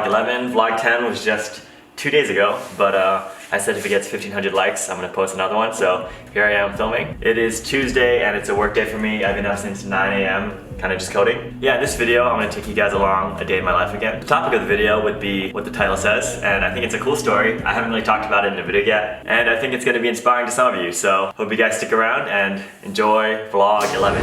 vlog 11. Vlog 10 was just 2 days ago, but I said if it gets 1,500 likes, I'm gonna post another one, so here I am filming. It is Tuesday and it's a work day for me. I've been up since 9 a.m. kind of just coding. Yeah, in this video, I'm gonna take you guys along a day in my life again. The topic of the video would be what the title says, and I think it's a cool story. I haven't really talked about it in a video yet, and I think it's gonna be inspiring to some of you, so hope you guys stick around and enjoy vlog 11.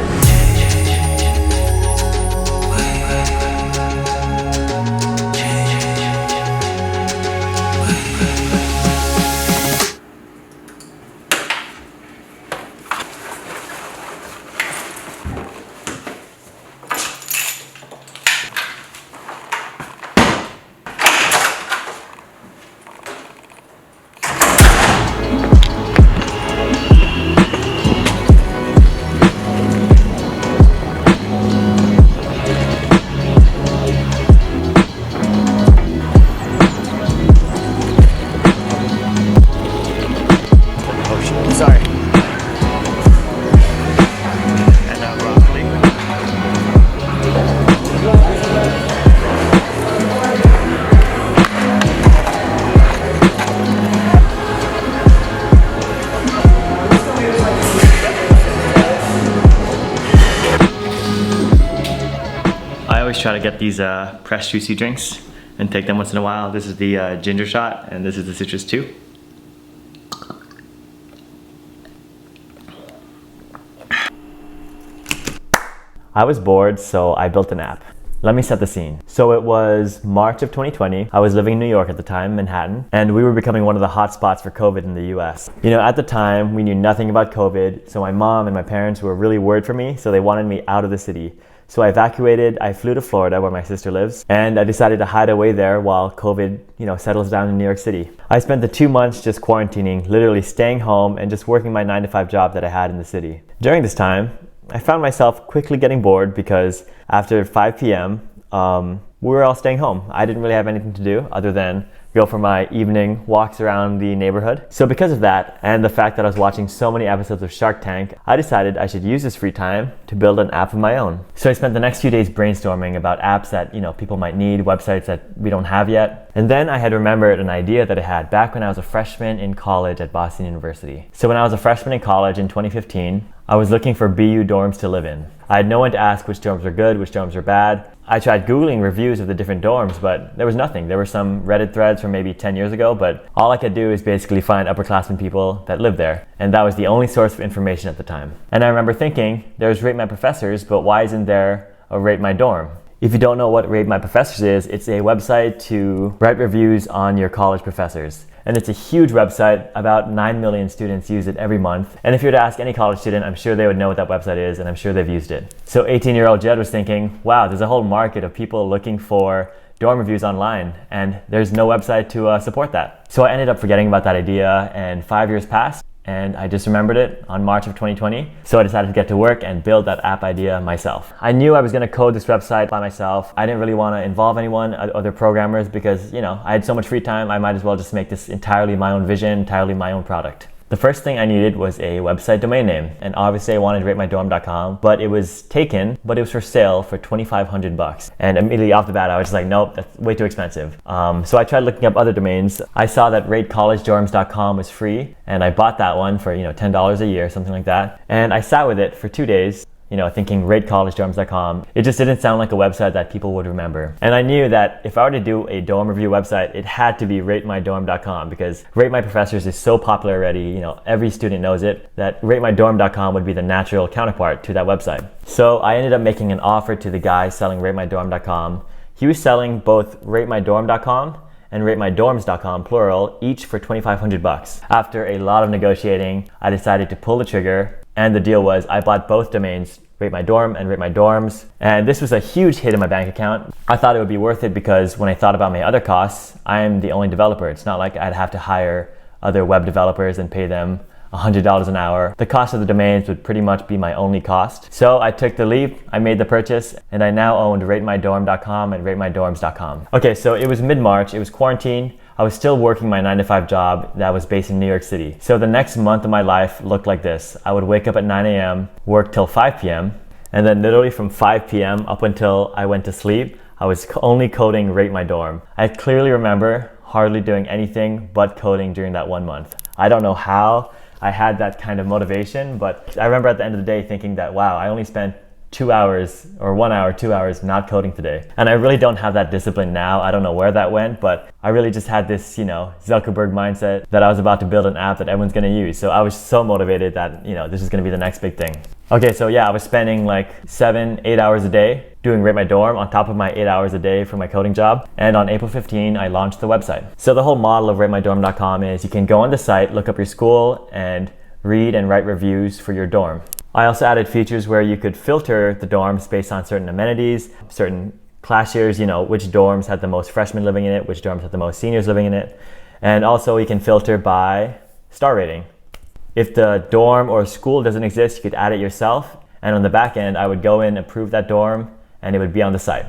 Sorry. And broccoli. I always try to get these pressed juicy drinks and take them once in a while. This is the ginger shot and this is the citrus too. I was bored, so I built an app. Let me set the scene. So it was March of 2020. I was living in New York at the time, Manhattan, and we were becoming one of the hot spots for COVID in the US. You know, at the time, we knew nothing about COVID, so my mom and my parents were really worried for me, so they wanted me out of the city. So I evacuated, I flew to Florida where my sister lives, and I decided to hide away there while COVID, settles down in New York City. I spent the 2 months just quarantining, literally staying home and just working my 9-to-5 job that I had in the city. During this time, I found myself quickly getting bored because after 5 p.m., we were all staying home. I didn't really have anything to do other than go for my evening walks around the neighborhood. So because of that, and the fact that I was watching so many episodes of Shark Tank, I decided I should use this free time to build an app of my own. So I spent the next few days brainstorming about apps that people might need, websites that we don't have yet. And then I had remembered an idea that I had back when I was a freshman in college at Boston University. So when I was a freshman in college in 2015, I was looking for BU dorms to live in. I had no one to ask which dorms were good, which dorms were bad. I tried Googling reviews of the different dorms, but there was nothing. There were some Reddit threads from maybe 10 years ago, but all I could do is basically find upperclassmen people that lived there. And that was the only source of information at the time. And I remember thinking, there's Rate My Professors, but why isn't there a Rate My Dorm? If you don't know what Rate My Professors is, it's a website to write reviews on your college professors. And it's a huge website. About 9 million students use it every month. And if you were to ask any college student, I'm sure they would know what that website is, and I'm sure they've used it. So 18-year-old Jed was thinking, wow, there's a whole market of people looking for dorm reviews online, and there's no website to support that. So I ended up forgetting about that idea, and 5 years passed, and I just remembered it on March of 2020. So I decided to get to work and build that app idea myself. I knew I was gonna code this website by myself. I didn't really wanna involve anyone, other programmers, because I had so much free time, I might as well just make this entirely my own vision, entirely my own product. The first thing I needed was a website domain name, and obviously I wanted ratemydorm.com, but it was taken, but it was for sale for $2,500. And immediately off the bat, I was just like, nope, that's way too expensive. So I tried looking up other domains. I saw that ratecollegedorms.com was free, and I bought that one for $10 a year, something like that. And I sat with it for 2 days, thinking ratecollegedorms.com. It just didn't sound like a website that people would remember. And I knew that if I were to do a dorm review website, it had to be ratemydorm.com because Rate My Professors is so popular already, every student knows it, that ratemydorm.com would be the natural counterpart to that website. So I ended up making an offer to the guy selling ratemydorm.com. He was selling both ratemydorm.com and ratemydorms.com, plural, each for $2,500. After a lot of negotiating, I decided to pull the trigger. And the deal was I bought both domains, Rate My Dorm and Rate My Dorms. And this was a huge hit in my bank account. I thought it would be worth it because when I thought about my other costs, I am the only developer. It's not like I'd have to hire other web developers and pay them $100 an hour. The cost of the domains would pretty much be my only cost. So I took the leap, I made the purchase, and I now owned ratemydorm.com and ratemydorms.com. Okay, so it was mid-March, it was quarantine. I was still working my 9-to-5 job that was based in New York City. So the next month of my life looked like this. I would wake up at 9 a.m., work till 5 p.m., and then literally from 5 p.m. up until I went to sleep, I was only coding Rate My Dorm. I clearly remember hardly doing anything but coding during that 1 month. I don't know how I had that kind of motivation, but I remember at the end of the day thinking that, wow, I only spent 2 hours or 1 hour, 2 hours not coding today. And I really don't have that discipline now. I don't know where that went, but I really just had this, Zuckerberg mindset that I was about to build an app that everyone's gonna use. So I was so motivated that, this is gonna be the next big thing. Okay, so yeah, I was spending like 7-8 hours a day doing Rate My Dorm on top of my 8 hours a day for my coding job. And on April 15, I launched the website. So the whole model of ratemydorm.com is you can go on the site, look up your school, and read and write reviews for your dorm. I also added features where you could filter the dorms based on certain amenities, certain class years, which dorms had the most freshmen living in it, which dorms had the most seniors living in it. And also you can filter by star rating. If the dorm or school doesn't exist, you could add it yourself. And on the back end, I would go in, approve that dorm, and it would be on the site.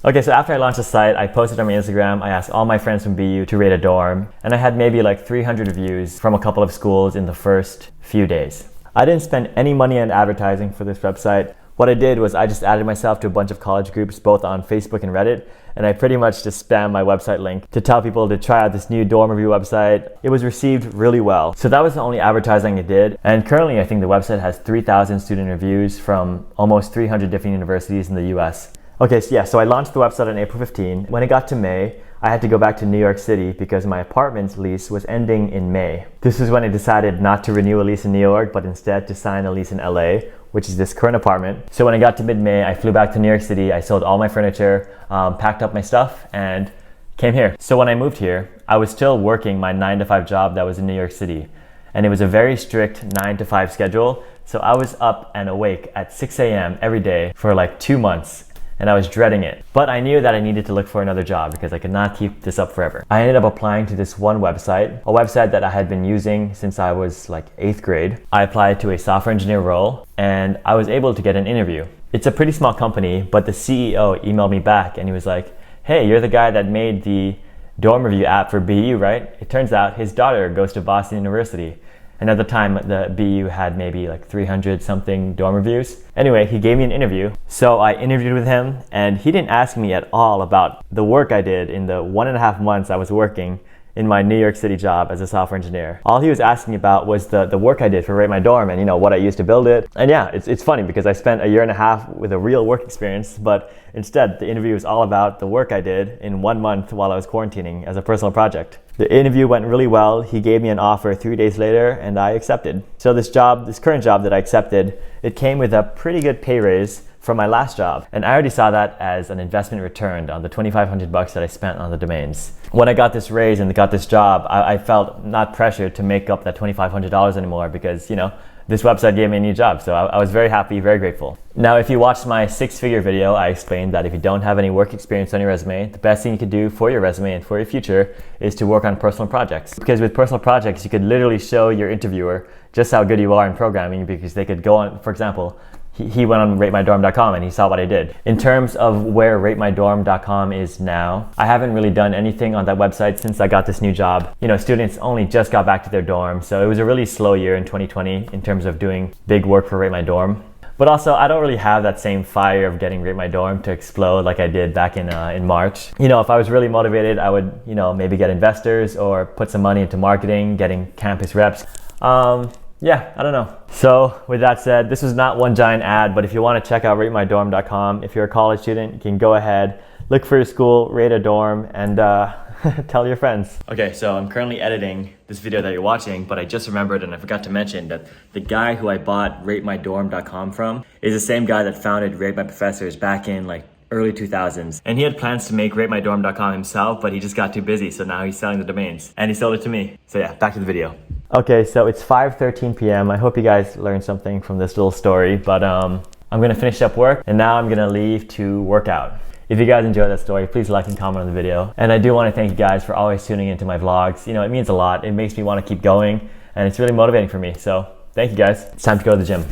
Okay, so after I launched the site, I posted on my Instagram, I asked all my friends from BU to rate a dorm, and I had maybe like 300 reviews from a couple of schools in the first few days. I didn't spend any money on advertising for this website. What I did was I just added myself to a bunch of college groups, both on Facebook and Reddit, and I pretty much just spammed my website link to tell people to try out this new dorm review website. It was received really well. So that was the only advertising I did. And currently, I think the website has 3,000 student reviews from almost 300 different universities in the US. Okay, so I launched the website on April 15. When it got to May, I had to go back to New York City because my apartment's lease was ending in May. This is when I decided not to renew a lease in New York, but instead to sign a lease in LA, which is this current apartment. So when I got to mid-May, I flew back to New York City, I sold all my furniture, packed up my stuff, and came here. So when I moved here, I was still working my 9-to-5 job that was in New York City. And it was a very strict 9-to-5 schedule. So I was up and awake at 6 a.m. every day for like 2 months. And I was dreading it. But I knew that I needed to look for another job because I could not keep this up forever. I ended up applying to this one website, a website that I had been using since I was like 8th grade. I applied to a software engineer role and I was able to get an interview. It's a pretty small company, but the CEO emailed me back and he was like, hey, you're the guy that made the dorm review app for BU, right? It turns out his daughter goes to Boston University. And at the time, the BU had maybe like 300 something dorm reviews. Anyway, he gave me an interview. So I interviewed with him and he didn't ask me at all about the work I did in the 1.5 months I was working in my New York City job as a software engineer. All he was asking about was the work I did for Rate My Dorm and what I used to build it. And yeah, it's funny because I spent 1.5 years with a real work experience, but instead the interview was all about the work I did in 1 month while I was quarantining as a personal project. The interview went really well. He gave me an offer 3 days later and I accepted. So this current job that I accepted, it came with a pretty good pay raise from my last job. And I already saw that as an investment returned on the $2,500 that I spent on the domains. When I got this raise and got this job, I felt not pressured to make up that $2,500 anymore because, this website gave me a new job. So I was very happy, very grateful. Now, if you watched my 6-figure video, I explained that if you don't have any work experience on your resume, the best thing you could do for your resume and for your future is to work on personal projects. Because with personal projects, you could literally show your interviewer just how good you are in programming because they could go on, for example, he went on ratemydorm.com and he saw what I did. In terms of where ratemydorm.com is now, I haven't really done anything on that website since I got this new job. Students only just got back to their dorm, so it was a really slow year in 2020 in terms of doing big work for Rate My Dorm. But also, I don't really have that same fire of getting Rate My Dorm to explode like I did back in March. If I was really motivated, I would, maybe get investors or put some money into marketing, getting campus reps. Yeah, I don't know. So with that said, this was not one giant ad, but if you want to check out ratemydorm.com, if you're a college student, you can go ahead, look for your school, rate a dorm, and tell your friends. Okay, so I'm currently editing this video that you're watching, but I just remembered and I forgot to mention that the guy who I bought ratemydorm.com from is the same guy that founded Rate My Professors back in like early 2000s. And he had plans to make ratemydorm.com himself, but he just got too busy, so now he's selling the domains. And he sold it to me. So yeah, back to the video. Okay, so it's 5:13 p.m. I hope you guys learned something from this little story, but I'm gonna finish up work and now I'm gonna leave to work out. If you guys enjoyed that story, please like and comment on the video. And I do want to thank you guys for always tuning into my vlogs. It means a lot. It makes me want to keep going and it's really motivating for me. So thank you guys. It's time to go to the gym.